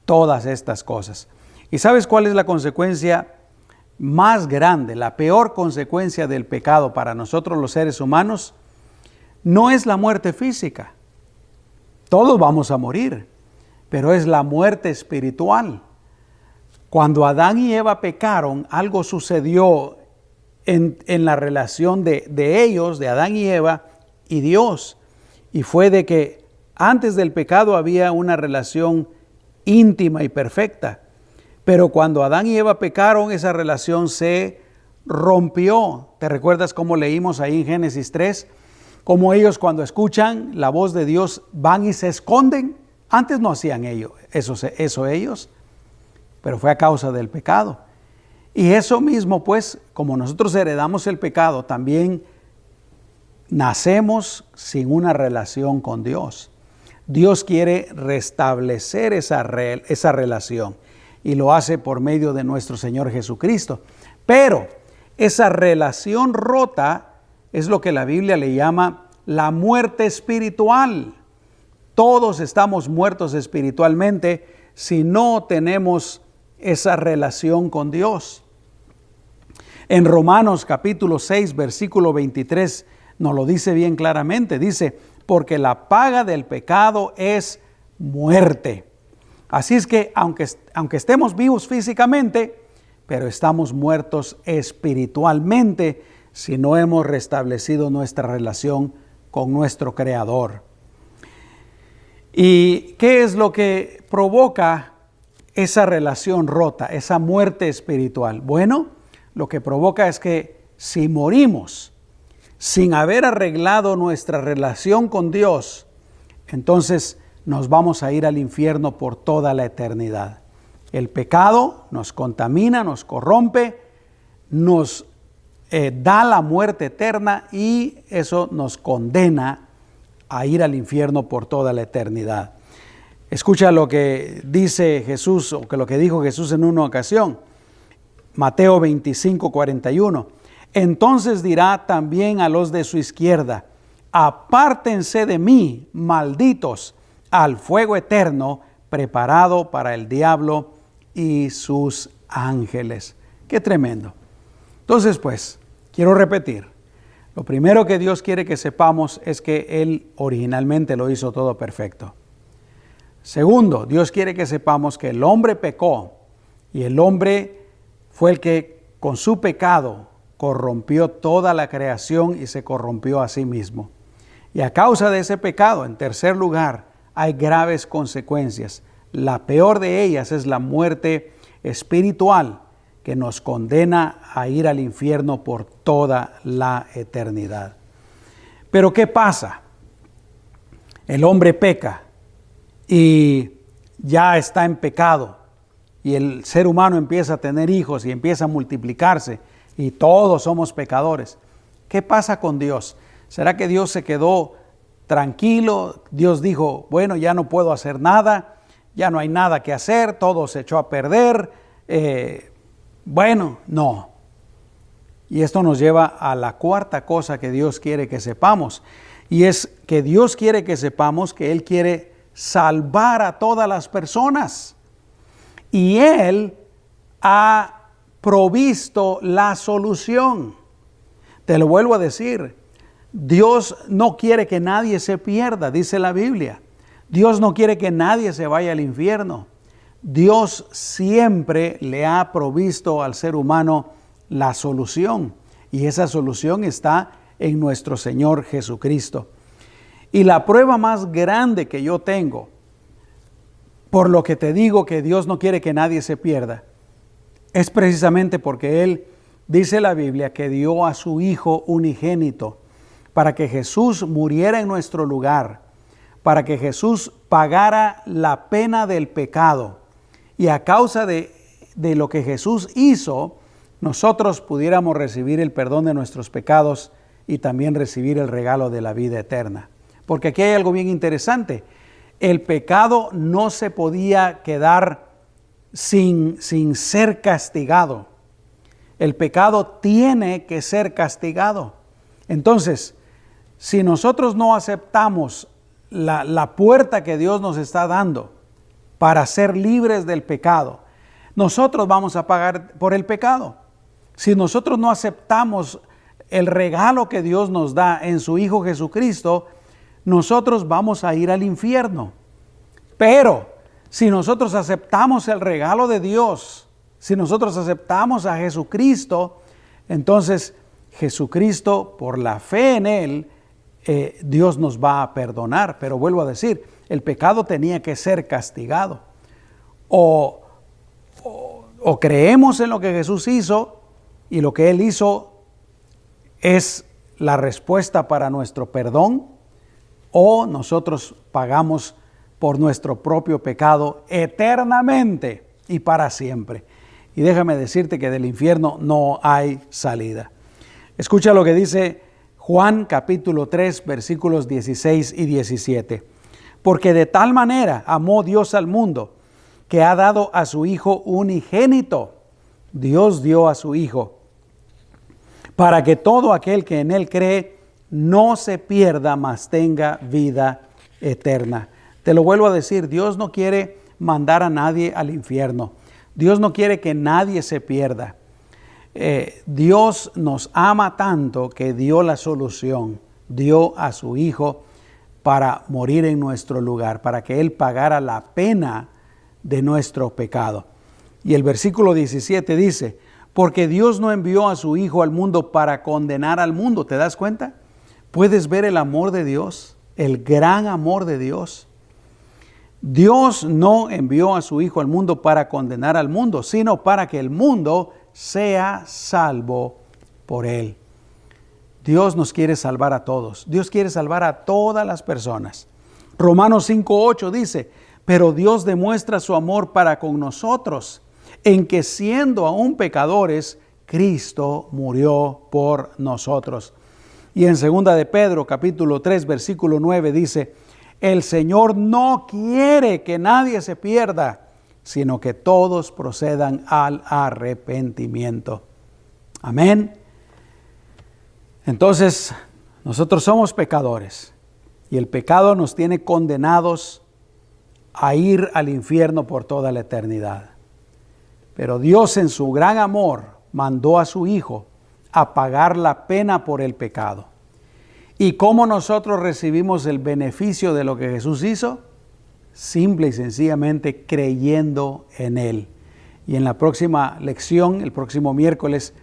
todas estas cosas. ¿Y sabes cuál es la consecuencia más grande, la peor consecuencia del pecado para nosotros los seres humanos? No es la muerte física. Todos vamos a morir, pero es la muerte espiritual. Cuando Adán y Eva pecaron, algo sucedió en la relación de ellos, de Adán y Eva y Dios. Y fue de que antes del pecado había una relación íntima y perfecta. Pero cuando Adán y Eva pecaron, esa relación se rompió. ¿Te recuerdas cómo leímos ahí en Génesis 3? Cómo ellos cuando escuchan la voz de Dios van y se esconden. Antes no hacían eso ellos, pero fue a causa del pecado. Y eso mismo pues, como nosotros heredamos el pecado, también nacemos sin una relación con Dios. Dios quiere restablecer esa relación y lo hace por medio de nuestro Señor Jesucristo. Pero esa relación rota es lo que la Biblia le llama la muerte espiritual. Todos estamos muertos espiritualmente si no tenemos esa relación con Dios. En Romanos capítulo 6, versículo 23, nos lo dice bien claramente. Dice, porque la paga del pecado es muerte. Así es que aunque estemos vivos físicamente, pero estamos muertos espiritualmente si no hemos restablecido nuestra relación con nuestro Creador. ¿Y qué es lo que provoca esa relación rota, esa muerte espiritual? Bueno, lo que provoca es que si morimos sin haber arreglado nuestra relación con Dios, entonces nos vamos a ir al infierno por toda la eternidad. El pecado nos contamina, nos corrompe, nos da la muerte eterna y eso nos condena a ir al infierno por toda la eternidad. Escucha lo que dice Jesús, o que lo que dijo Jesús en una ocasión. Mateo 25, 41. Entonces dirá también a los de su izquierda, apártense de mí, malditos, al fuego eterno preparado para el diablo y sus ángeles. Qué tremendo. Entonces, pues, quiero repetir. Lo primero que Dios quiere que sepamos es que Él originalmente lo hizo todo perfecto. Segundo, Dios quiere que sepamos que el hombre pecó y el hombre fue el que con su pecado corrompió toda la creación y se corrompió a sí mismo. Y a causa de ese pecado, en tercer lugar, hay graves consecuencias. La peor de ellas es la muerte espiritual que nos condena a ir al infierno por toda la eternidad. Pero ¿qué pasa? El hombre peca y ya está en pecado y el ser humano empieza a tener hijos y empieza a multiplicarse y todos somos pecadores. ¿Qué pasa con Dios? ¿Será que Dios se quedó tranquilo? Dios dijo, bueno, ya no puedo hacer nada, ya no hay nada que hacer, todo se echó a perder. Bueno, no. Y esto nos lleva a la cuarta cosa que Dios quiere que sepamos. Y es que Dios quiere que sepamos que Él quiere salvar a todas las personas. Y Él ha provisto la solución. Te lo vuelvo a decir. Dios no quiere que nadie se pierda, dice la Biblia. Dios no quiere que nadie se vaya al infierno. Dios siempre le ha provisto al ser humano la solución. Y esa solución está en nuestro Señor Jesucristo. Y la prueba más grande que yo tengo, por lo que te digo que Dios no quiere que nadie se pierda, es precisamente porque Él, dice la Biblia, que dio a su Hijo unigénito para que Jesús muriera en nuestro lugar, para que Jesús pagara la pena del pecado. Y a causa de lo que Jesús hizo, nosotros pudiéramos recibir el perdón de nuestros pecados y también recibir el regalo de la vida eterna. Porque aquí hay algo bien interesante. El pecado no se podía quedar sin ser castigado. El pecado tiene que ser castigado. Entonces, si nosotros no aceptamos la puerta que Dios nos está dando para ser libres del pecado, nosotros vamos a pagar por el pecado. Si nosotros no aceptamos el regalo que Dios nos da en su Hijo Jesucristo, nosotros vamos a ir al infierno. Pero si nosotros aceptamos el regalo de Dios, si nosotros aceptamos a Jesucristo, entonces Jesucristo, por la fe en Él, Dios nos va a perdonar. Pero vuelvo a decir, el pecado tenía que ser castigado. O creemos en lo que Jesús hizo, y lo que Él hizo es la respuesta para nuestro perdón, o nosotros pagamos por nuestro propio pecado eternamente y para siempre. Y déjame decirte que del infierno no hay salida. Escucha lo que dice Juan capítulo 3, versículos 16 y 17. Porque de tal manera amó Dios al mundo, que ha dado a su Hijo unigénito. Dios dio a su Hijo, para que todo aquel que en Él cree no se pierda, mas tenga vida eterna. Te lo vuelvo a decir, Dios no quiere mandar a nadie al infierno. Dios no quiere que nadie se pierda. Dios nos ama tanto que dio la solución, dio a su Hijo para morir en nuestro lugar, para que Él pagara la pena de nuestro pecado. Y el versículo 17 dice, porque Dios no envió a su Hijo al mundo para condenar al mundo. ¿Te das cuenta? ¿Puedes ver el amor de Dios? El gran amor de Dios. Dios no envió a su Hijo al mundo para condenar al mundo, sino para que el mundo sea salvo por Él. Dios nos quiere salvar a todos. Dios quiere salvar a todas las personas. Romanos 5:8 dice, pero Dios demuestra su amor para con nosotros, en que siendo aún pecadores, Cristo murió por nosotros. Y en 2 de Pedro, capítulo 3, versículo 9 dice, el Señor no quiere que nadie se pierda, sino que todos procedan al arrepentimiento. Amén. Entonces, nosotros somos pecadores y el pecado nos tiene condenados a ir al infierno por toda la eternidad. Pero Dios en su gran amor mandó a su Hijo a pagar la pena por el pecado. ¿Y cómo nosotros recibimos el beneficio de lo que Jesús hizo? Simple y sencillamente creyendo en Él. Y en la próxima lección, el próximo miércoles,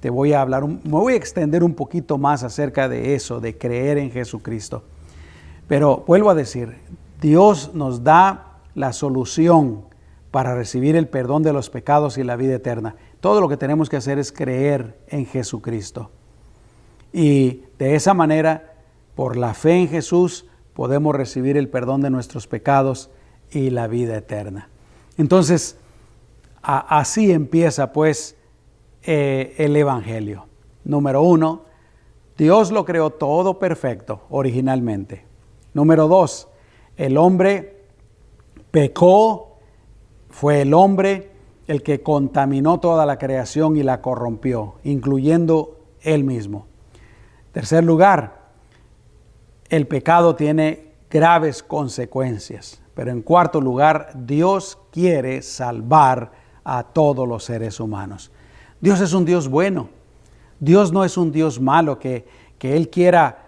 me voy a extender un poquito más acerca de eso, de creer en Jesucristo. Pero vuelvo a decir, Dios nos da la solución para recibir el perdón de los pecados y la vida eterna. Todo lo que tenemos que hacer es creer en Jesucristo. Y de esa manera, por la fe en Jesús, podemos recibir el perdón de nuestros pecados y la vida eterna. Entonces, así empieza pues el Evangelio. Número 1, Dios lo creó todo perfecto originalmente. Número 2, el hombre pecó, fue el hombre el que contaminó toda la creación y la corrompió, incluyendo él mismo. Tercer lugar, el pecado tiene graves consecuencias. Pero en cuarto lugar, Dios quiere salvar a todos los seres humanos. Dios es un Dios bueno. Dios no es un Dios malo que Él quiera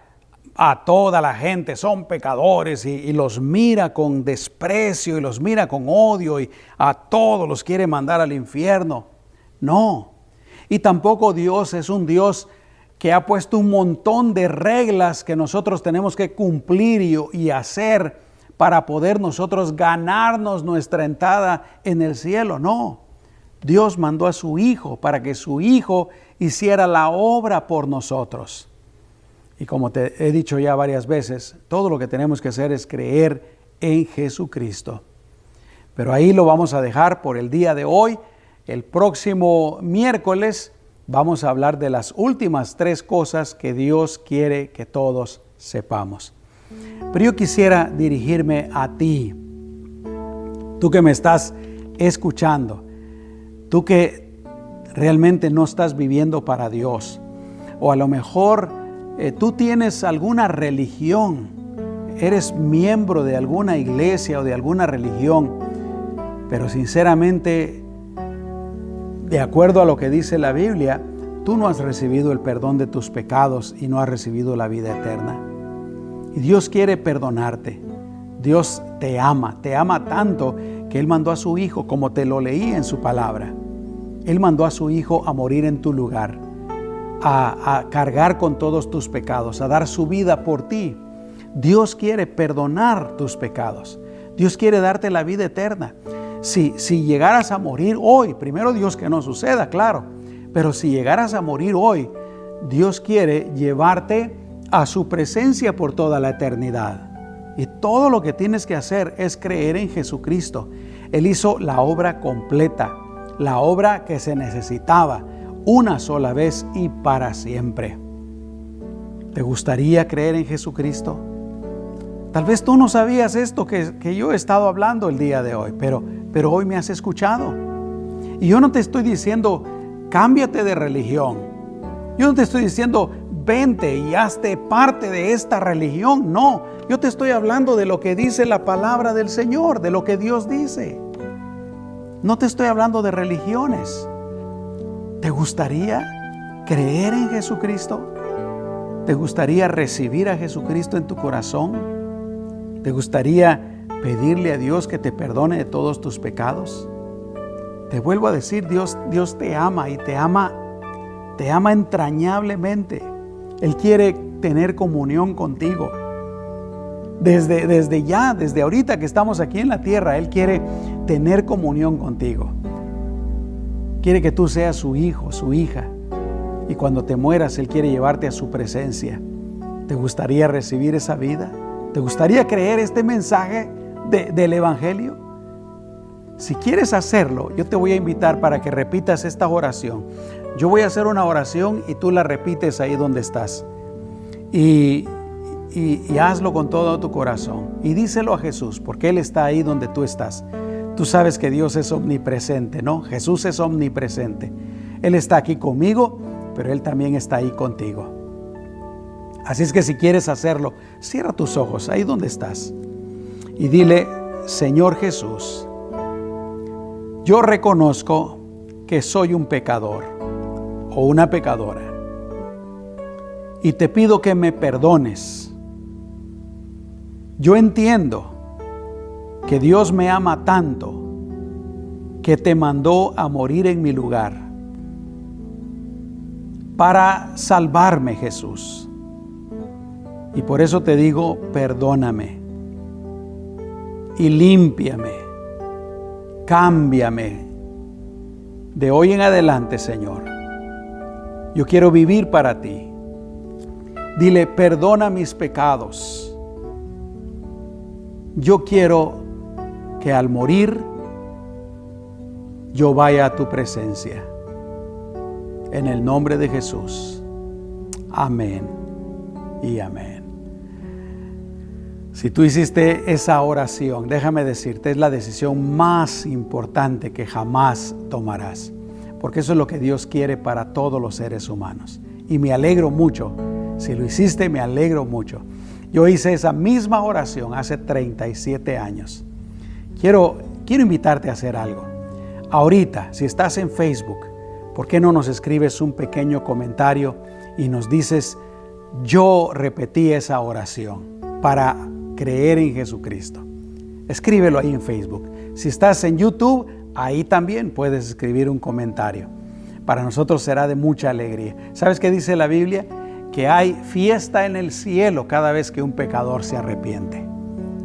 a toda la gente, son pecadores y los mira con desprecio y los mira con odio y a todos los quiere mandar al infierno. No. Y tampoco Dios es un Dios que ha puesto un montón de reglas que nosotros tenemos que cumplir y hacer para poder nosotros ganarnos nuestra entrada en el cielo. No. Dios mandó a su Hijo para que su Hijo hiciera la obra por nosotros. Y como te he dicho ya varias veces, todo lo que tenemos que hacer es creer en Jesucristo. Pero ahí lo vamos a dejar por el día de hoy. El próximo miércoles vamos a hablar de las últimas 3 cosas que Dios quiere que todos sepamos. Pero yo quisiera dirigirme a ti, tú que me estás escuchando, tú que realmente no estás viviendo para Dios, o a lo mejor tú tienes alguna religión, eres miembro de alguna iglesia o de alguna religión, pero sinceramente, de acuerdo a lo que dice la Biblia, tú no has recibido el perdón de tus pecados y no has recibido la vida eterna. Y Dios quiere perdonarte. Dios te ama tanto que Él mandó a su Hijo, como te lo leí en su palabra. Él mandó a su Hijo a morir en tu lugar, a cargar con todos tus pecados, a dar su vida por ti. Dios quiere perdonar tus pecados. Dios quiere darte la vida eterna. Si llegaras a morir hoy, primero Dios que no suceda, claro, pero si llegaras a morir hoy, Dios quiere llevarte a su presencia por toda la eternidad. Y todo lo que tienes que hacer es creer en Jesucristo. Él hizo la obra completa, la obra que se necesitaba, una sola vez y para siempre. ¿Te gustaría creer en Jesucristo? Tal vez tú no sabías esto que yo he estado hablando el día de hoy, pero hoy me has escuchado. Y yo no te estoy diciendo, cámbiate de religión. Yo no te estoy diciendo, vente y hazte parte de esta religión. No, yo te estoy hablando de lo que dice la palabra del Señor, de lo que Dios dice. No te estoy hablando de religiones. ¿Te gustaría creer en Jesucristo? ¿Te gustaría recibir a Jesucristo en tu corazón? ¿Te gustaría pedirle a Dios que te perdone de todos tus pecados? Te vuelvo a decir, Dios te ama y te ama entrañablemente. Él quiere tener comunión contigo. Desde ahorita que estamos aquí en la tierra, Él quiere tener comunión contigo. Quiere que tú seas su hijo, su hija. Y cuando te mueras, Él quiere llevarte a su presencia. ¿Te gustaría recibir esa vida? ¿Te gustaría creer este mensaje del Evangelio? Si quieres hacerlo, yo te voy a invitar para que repitas esta oración. Yo voy a hacer una oración y tú la repites ahí donde estás. Y hazlo con todo tu corazón. Y díselo a Jesús, porque Él está ahí donde tú estás. Tú sabes que Dios es omnipresente, ¿no? Jesús es omnipresente. Él está aquí conmigo, pero Él también está ahí contigo. Así es que si quieres hacerlo, cierra tus ojos ahí donde estás. Y dile, Señor Jesús, yo reconozco que soy un pecador o una pecadora. Y te pido que me perdones. Yo entiendo que Dios me ama tanto que te mandó a morir en mi lugar para salvarme, Jesús. Y por eso te digo, perdóname y límpiame, cámbiame. De hoy en adelante, Señor, yo quiero vivir para ti. Dile, perdona mis pecados. Yo quiero que al morir yo vaya a tu presencia. En el nombre de Jesús. Amén y amén. Si tú hiciste esa oración, déjame decirte, es la decisión más importante que jamás tomarás, porque eso es lo que Dios quiere para todos los seres humanos. Y me alegro mucho, si lo hiciste, me alegro mucho. Yo hice esa misma oración hace 37 años. Quiero invitarte a hacer algo. Ahorita, si estás en Facebook, ¿por qué no nos escribes un pequeño comentario y nos dices, yo repetí esa oración para creer en Jesucristo? Escríbelo ahí en Facebook. Si estás en YouTube, ahí también puedes escribir un comentario. Para nosotros será de mucha alegría. ¿Sabes qué dice la Biblia? Que hay fiesta en el cielo cada vez que un pecador se arrepiente.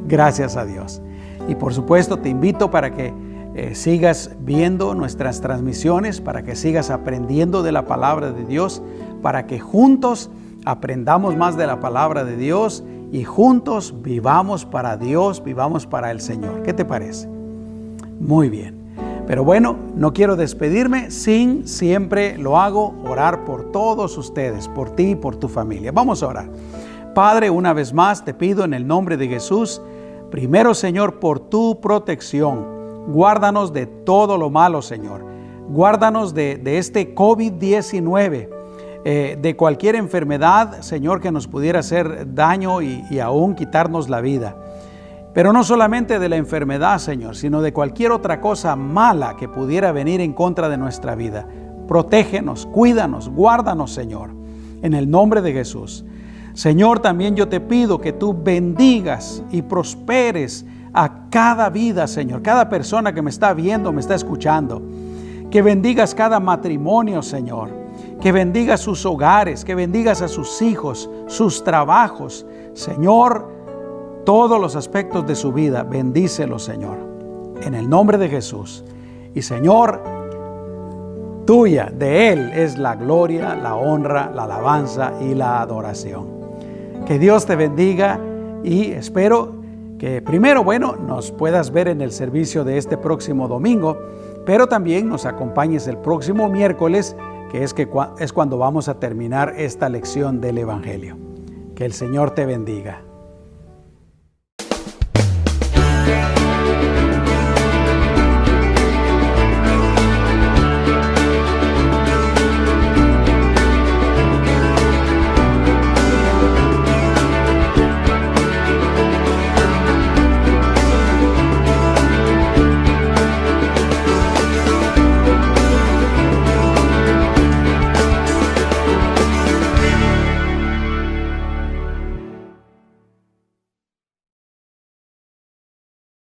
Gracias a Dios. Y por supuesto te invito para que sigas viendo nuestras transmisiones, para que sigas aprendiendo de la palabra de Dios, para que juntos aprendamos más de la palabra de Dios y juntos vivamos para Dios, vivamos para el Señor. ¿Qué te parece? Muy bien. Pero bueno, no quiero despedirme sin, siempre lo hago, orar por todos ustedes, por ti y por tu familia. Vamos a orar. Padre, una vez más te pido en el nombre de Jesús, primero, Señor, por tu protección. Guárdanos de todo lo malo, Señor. Guárdanos de este COVID-19, de cualquier enfermedad, Señor, que nos pudiera hacer daño y aún quitarnos la vida. Pero no solamente de la enfermedad, Señor, sino de cualquier otra cosa mala que pudiera venir en contra de nuestra vida. Protégenos, cuídanos, guárdanos, Señor, en el nombre de Jesús. Señor, también yo te pido que tú bendigas y prosperes a cada vida, Señor, cada persona que me está viendo, me está escuchando. Que bendigas cada matrimonio, Señor. Que bendigas sus hogares, que bendigas a sus hijos, sus trabajos. Señor, todos los aspectos de su vida, bendícelos, Señor, en el nombre de Jesús. Y Señor, tuya, de Él es la gloria, la honra, la alabanza y la adoración. Que Dios te bendiga y espero que primero, nos puedas ver en el servicio de este próximo domingo, pero también nos acompañes el próximo miércoles, que es cuando vamos a terminar esta lección del Evangelio. Que el Señor te bendiga.